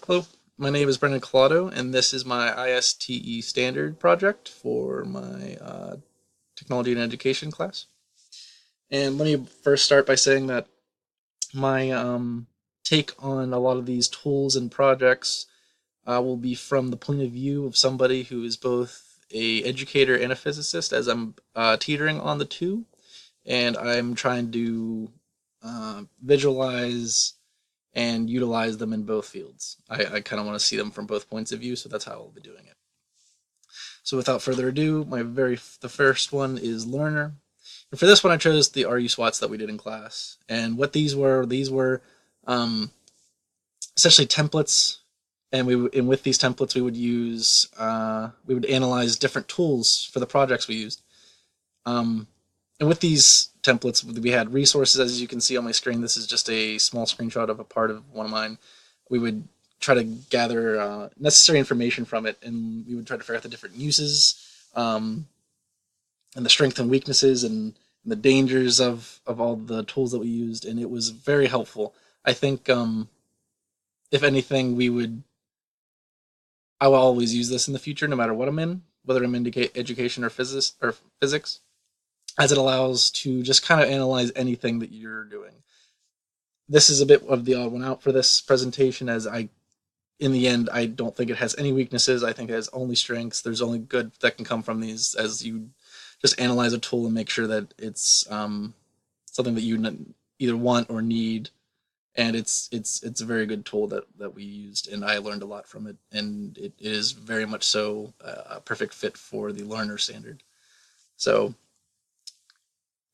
Hello, my name is Brendan Collado, and this is my ISTE standard project for my technology and education class. And let me first start by saying that my take on a lot of these tools and projects will be from the point of view of somebody who is both a educator and a physicist, as I'm teetering on the two, and I'm trying to visualize and utilize them in both fields. I kind of want to see them from both points of view, so that's how I'll be doing it. So without further ado, the first one is learner. And for this one, I chose the RU SWATs that we did in class. And what these were um, essentially templates. And with these templates, we would analyze different tools for the projects we used. Um, and with these templates, we had resources, as you can see on my screen. This is just a small screenshot of a part of one of mine. We would try to gather necessary information from it, and we would try to figure out the different uses, um, and the strengths and weaknesses, and the dangers of all the tools that we used. And it was very helpful. I think, if anything, I will always use this in the future, no matter what I'm in, whether I'm in education or physics, as it allows to just kind of analyze anything that you're doing. This is a bit of the odd one out for this presentation, as in the end, I don't think it has any weaknesses. I think it has only strengths. There's only good that can come from these, as you just analyze a tool and make sure that it's something that you either want or need. And it's a very good tool that we used, and I learned a lot from it. And it is very much so a perfect fit for the learner standard. So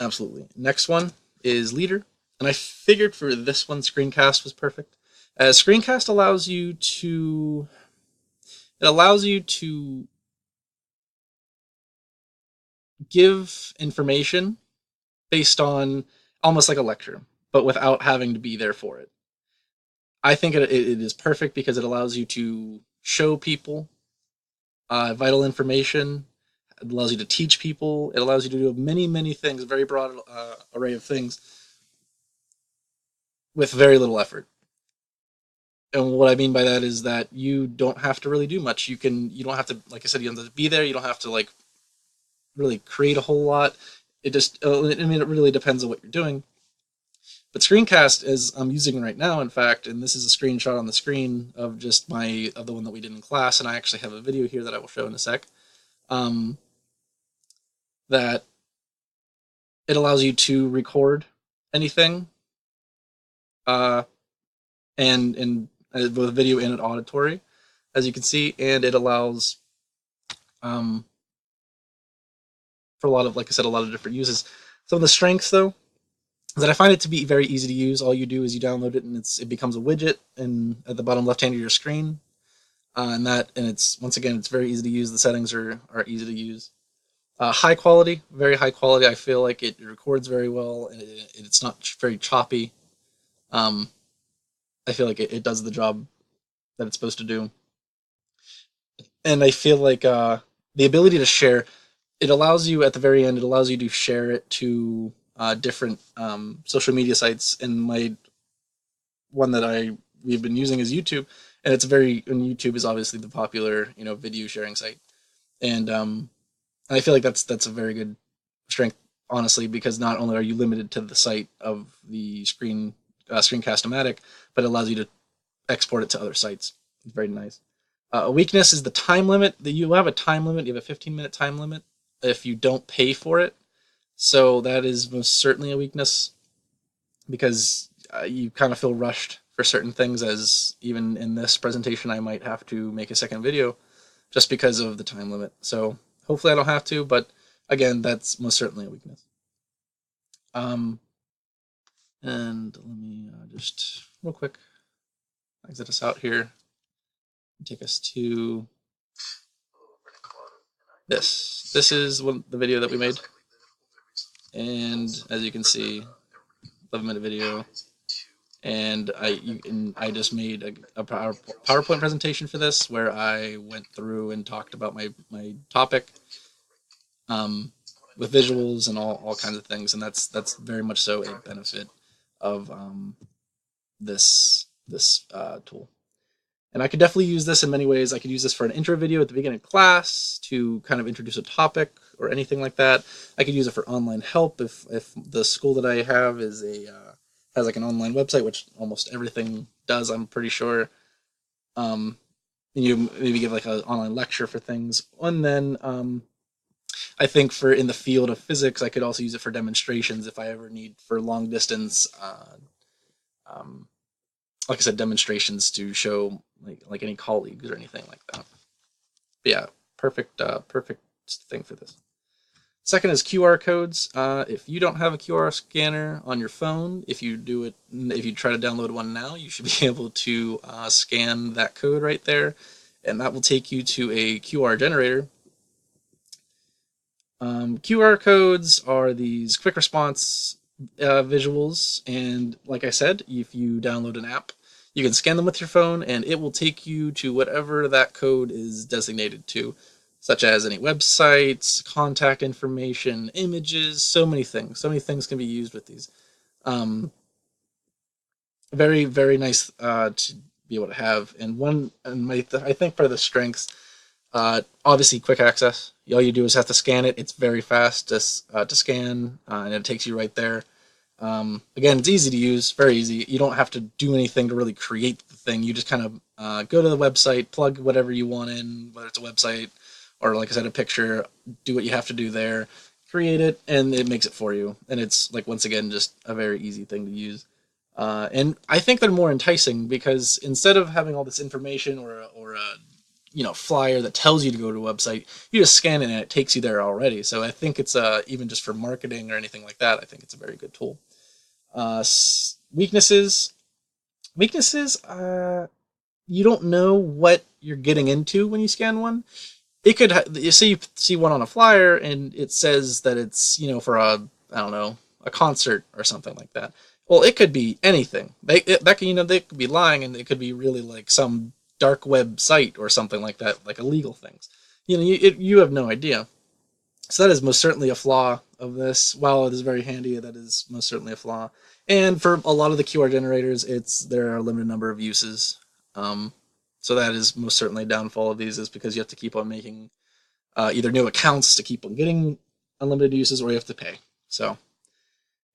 absolutely. Next one is leader. And I figured for this one, screencast was perfect. As screencast allows you to give information based on almost like a lecture, but without having to be there for it. I think it is perfect because it allows you to show people vital information. It allows you to teach people. It allows you to do many things, a very broad array of things with very little effort. And what I mean by that is that you don't have to really do much. You don't have to, like I said, you don't have to be there. You don't have to like really create a whole lot. I mean, it really depends on what you're doing. But Screencast, as I'm using right now, in fact, and this is a screenshot on the screen of just of the one that we did in class, and I actually have a video here that I will show in a sec. Um, that it allows you to record anything, uh, and both video and auditory, as you can see, and it allows um, for a lot of, like I said, a lot of different uses. Some of the strengths, though, is that I find it to be very easy to use. All you do is you download it, and it becomes a widget, and at the bottom left hand of your screen, and it's once again it's very easy to use. The settings are easy to use. High quality, very high quality. I feel like it records very well, and it's not very choppy. Um, I feel like it does the job that it's supposed to do, and I feel like the ability to share, it allows you at the very end. It allows you to share it to different social media sites. And my one that we've been using is YouTube, and and YouTube is obviously the popular video sharing site, and I feel like that's a very good strength, honestly, because not only are you limited to the site of the Screencast-O-Matic, but it allows you to export it to other sites. It's very nice. A weakness is the time limit. You have a time limit. You have a 15-minute time limit if you don't pay for it. So that is most certainly a weakness, because you kind of feel rushed for certain things. As even in this presentation, I might have to make a second video just because of the time limit. So hopefully I don't have to, but again, that's most certainly a weakness. Um, and let me just real quick exit us out here and take us to this. This is the video that we made, and as you can see, 11-minute video. And I just made a PowerPoint presentation for this, where I went through and talked about my topic, um, with visuals and all kinds of things. And that's very much so a benefit of this tool. And I could definitely use this in many ways. I could use this for an intro video at the beginning of class to kind of introduce a topic or anything like that. I could use it for online help if the school that I have is has like an online website, which almost everything does, I'm pretty sure. Um, and you maybe give like an online lecture for things, and then I think for in the field of physics, I could also use it for demonstrations if I ever need for long distance. Um, like I said, demonstrations to show like any colleagues or anything like that. But yeah, perfect thing for this. Second is QR codes. If you don't have a QR scanner on your phone, if you try to download one now, you should be able to scan that code right there, and that will take you to a QR generator. QR codes are these quick response visuals, and like I said, if you download an app, you can scan them with your phone, and it will take you to whatever that code is designated to, such as any websites, contact information, images, so many things. So many things can be used with these. Um, very, very nice to be able to have. I think for the strengths, obviously, quick access. All you do is have to scan it. It's very fast to scan, and it takes you right there. Again, it's easy to use, very easy. You don't have to do anything to really create the thing. You just kind of go to the website, plug whatever you want in, whether it's a website or, like I said, a picture. Do what you have to do there, create it, and it makes it for you. And it's like once again just a very easy thing to use. And I think they're more enticing because instead of having all this information or a flyer that tells you to go to a website, you just scan it and it takes you there already. So I think it's even just for marketing or anything like that, I think it's a very good tool. Weaknesses. Weaknesses. You don't know what you're getting into when you scan one. It could you see one on a flyer and it says that it's for I don't know, a concert or something like that. Well, it could be anything. They could be lying, and it could be really like some dark web site or something like that, like illegal things. You have no idea. So that is most certainly a flaw of this. While it is very handy, that is most certainly a flaw. And for a lot of the QR generators, there are a limited number of uses. Um, so that is most certainly a downfall of these, is because you have to keep on making either new accounts to keep on getting unlimited uses, or you have to pay. So,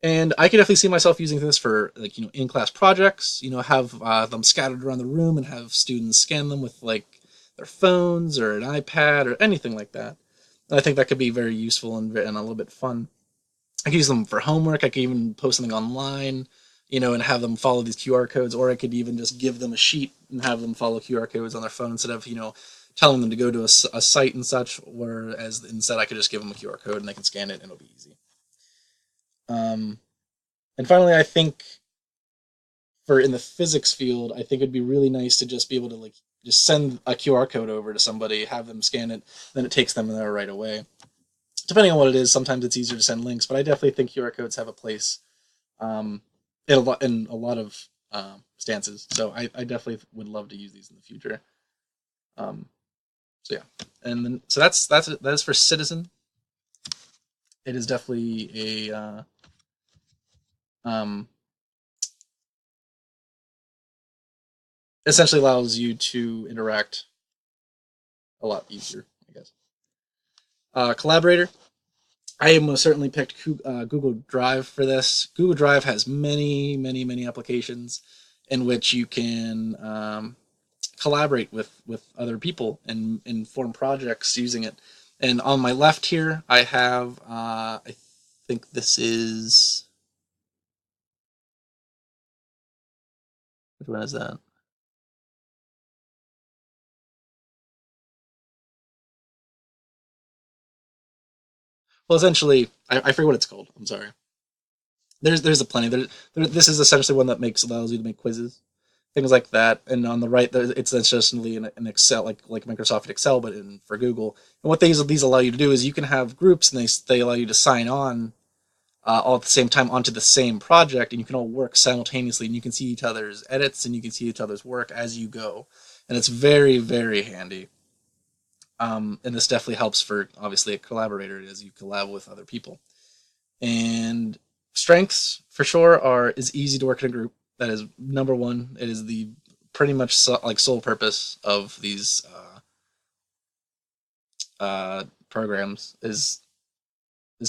and I could definitely see myself using this for like in-class projects. Have them scattered around the room and have students scan them with like their phones or an iPad or anything like that. I think that could be very useful and a little bit fun. I could use them for homework. I could even post something online, and have them follow these QR codes, or I could even just give them a sheet and have them follow QR codes on their phone instead of, telling them to go to a site and such, whereas instead I could just give them a QR code and they can scan it and it'll be easy. Um, and finally, I think for in the physics field, I think it'd be really nice to just be able to like just send a QR code over to somebody, have them scan it, then it takes them there right away. Depending on what it is, sometimes it's easier to send links, but I definitely think QR codes have a place um, in a lot of stances. So I definitely would love to use these in the future. Um, so yeah, and then so that is for Citizen. It is definitely a um, essentially allows you to interact a lot easier, I guess. Collaborator. I have most certainly picked Google Drive for this. Google Drive has many, many, many applications in which you can collaborate with other people and form projects using it. And on my left here, I have I think this is, which one is that? Well, essentially, I forget what it's called. I'm sorry. There's a plenty. This is essentially one that allows you to make quizzes, things like that. And on the right, it's essentially an Excel, like Microsoft Excel, but for Google. And what these allow you to do is you can have groups, and they allow you to sign on all at the same time onto the same project, and you can all work simultaneously, and you can see each other's edits, and you can see each other's work as you go, and it's very, very handy. And this definitely helps for obviously a collaborator as you collab with other people. And strengths for sure is easy to work in a group. That is number one. It is the pretty much like sole purpose of these programs is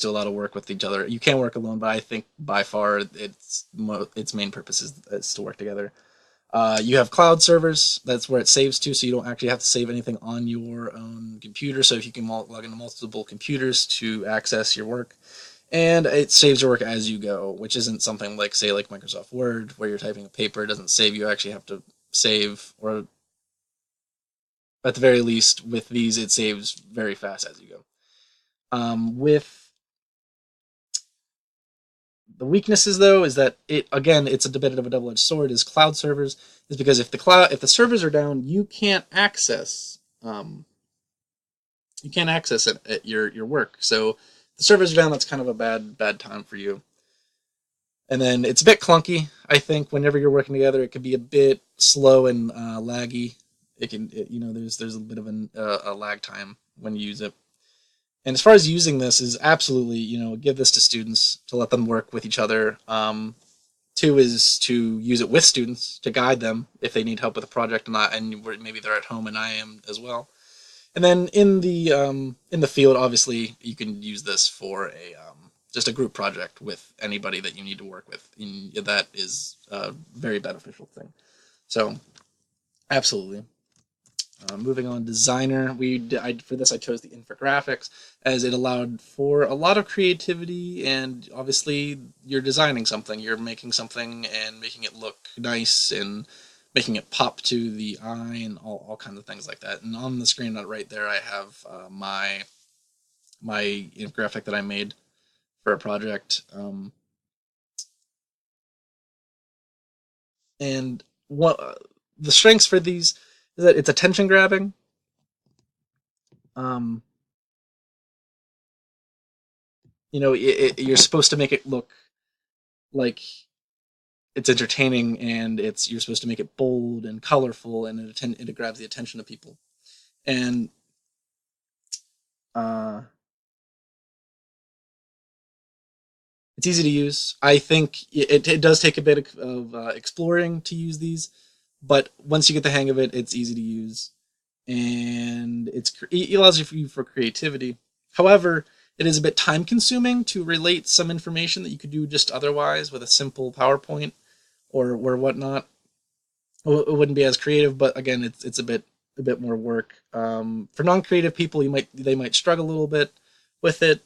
do a lot of work with each other. You can work alone, but I think by far its main purpose is to work together. You have cloud servers. That's where it saves to, so you don't actually have to save anything on your own computer. So if you can log into multiple computers to access your work, and it saves your work as you go, which isn't something like, say, like Microsoft Word, where you're typing a paper, it doesn't save. You actually have to save, or at the very least, with these, it saves very fast as you go. With the weaknesses, though, is that it's a bit of a double-edged sword. Is cloud servers is because if the servers are down, you can't access your work. So if the servers are down, that's kind of a bad time for you. And then it's a bit clunky. I think whenever you're working together, it can be a bit slow and laggy. There's a bit of a lag time when you use it. And as far as using this, is absolutely, give this to students to let them work with each other. Two is to use it with students to guide them if they need help with a project and maybe they're at home and I am as well. And then in the field, obviously, you can use this for just a group project with anybody that you need to work with. And that is a very beneficial thing. So, absolutely. Moving on, designer. For this I chose the infographics as it allowed for a lot of creativity, and obviously you're designing something, you're making something and making it look nice and making it pop to the eye and all kinds of things like that. And on the screen right there, I have my infographic that I made for a project. And what the strengths for these is that it's attention grabbing. You're supposed to make it look like it's entertaining, and you're supposed to make it bold and colorful, and it grabs the attention of people. And it's easy to use. I think it does take a bit of exploring to use these, but once you get the hang of it, it's easy to use, and it allows you for creativity. However, it is a bit time consuming to relate some information that you could do just otherwise with a simple PowerPoint or whatnot. It wouldn't be as creative, but again, it's a bit more work. For non-creative people, they might struggle a little bit with it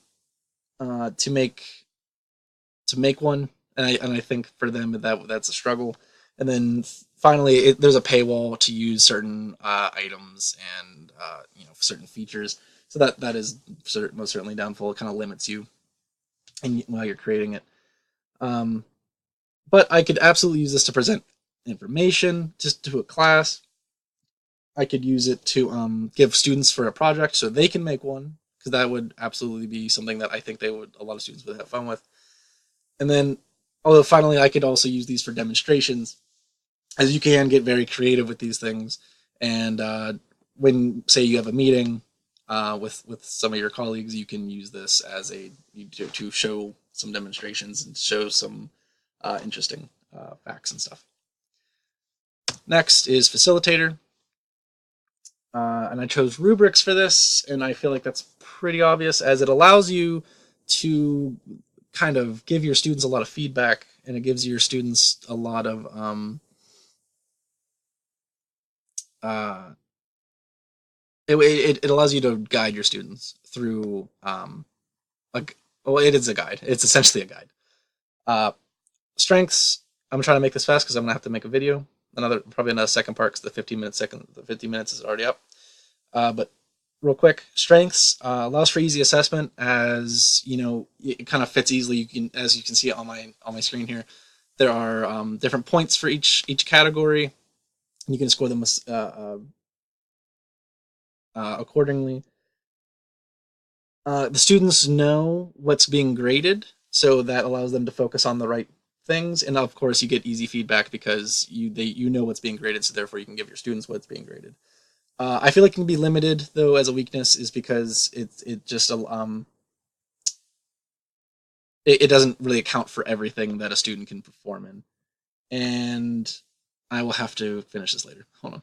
to make one, and I think for them that's a struggle. And then finally, there's a paywall to use certain items and certain features. So that is most certainly downfall. It kind of limits you while you're creating it. But I could absolutely use this to present information just to a class. I could use it to give students for a project so they can make one, because that would absolutely be something that I think a lot of students would have fun with. And then, although finally, I could also use these for demonstrations, as you can get very creative with these things. And when, say, you have a meeting with some of your colleagues, you can use this as to show some demonstrations and show some interesting facts and stuff. Next is facilitator. And I chose rubrics for this, and I feel like that's pretty obvious, as it allows you to kind of give your students a lot of feedback, and it gives your students a lot of it allows you to guide your students through it is a guide. It's essentially a guide. Strengths. I'm trying to make this fast because I'm gonna have to make a video. Probably another second part because the 15 minutes is already up. But real quick, strengths allows for easy assessment, as it kind of fits easily. As you can see on my screen here, there are different points for each category, and you can score them accordingly. The students know what's being graded, so that allows them to focus on the right things. And of course, you get easy feedback because you know what's being graded, so therefore you can give your students what's being graded. I feel like it can be limited, though, as a weakness, is because it doesn't really account for everything that a student can perform in. And I will have to finish this later. Hold on.